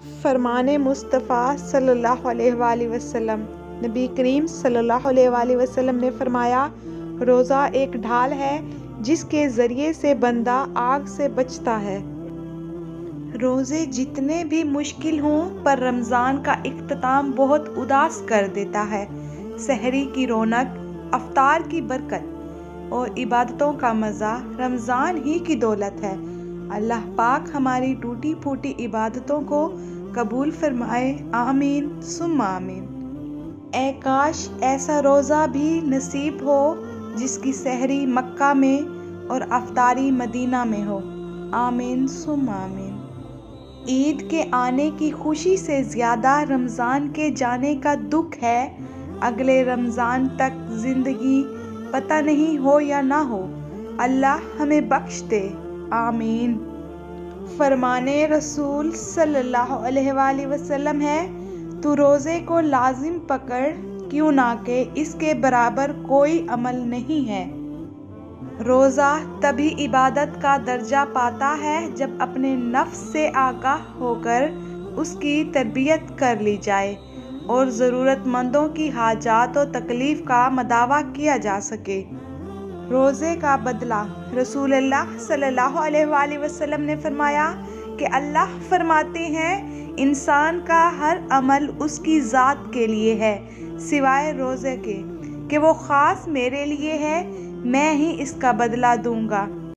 فرمان مصطفیٰ صلی اللہ علیہ وآلہ وسلم۔ نبی کریم صلی اللہ علیہ وآلہ وسلم نے فرمایا، روزہ ایک ڈھال ہے جس کے ذریعے سے بندہ آگ سے بچتا ہے۔ روزے جتنے بھی مشکل ہوں پر رمضان کا اختتام بہت اداس کر دیتا ہے۔ سحری کی رونق، افطار کی برکت اور عبادتوں کا مزہ رمضان ہی کی دولت ہے۔ اللہ پاک ہماری ٹوٹی پھوٹی عبادتوں کو قبول فرمائے، آمین ثم آمین۔ اے کاش ایسا روزہ بھی نصیب ہو جس کی سحری مکہ میں اور افطاری مدینہ میں ہو، آمین ثم آمین۔ عید کے آنے کی خوشی سے زیادہ رمضان کے جانے کا دکھ ہے۔ اگلے رمضان تک زندگی پتہ نہیں ہو یا نہ ہو، اللہ ہمیں بخش دے، آمین۔ فرمان رسول صلی اللہ علیہ وآلہ وسلم ہے، تو روزے کو لازم پکڑ، کیوں نہ کہ اس کے برابر کوئی عمل نہیں ہے۔ روزہ تبھی عبادت کا درجہ پاتا ہے جب اپنے نفس سے آگاہ ہو کر اس کی تربیت کر لی جائے اور ضرورت مندوں کی حاجات و تکلیف کا مداوع کیا جا سکے۔ روزے کا بدلہ۔ رسول اللہ صلی اللہ علیہ وآلہ وسلم نے فرمایا کہ اللہ فرماتے ہیں، انسان کا ہر عمل اس کی ذات کے لیے ہے سوائے روزے کے کہ وہ خاص میرے لیے ہے، میں ہی اس کا بدلہ دوں گا۔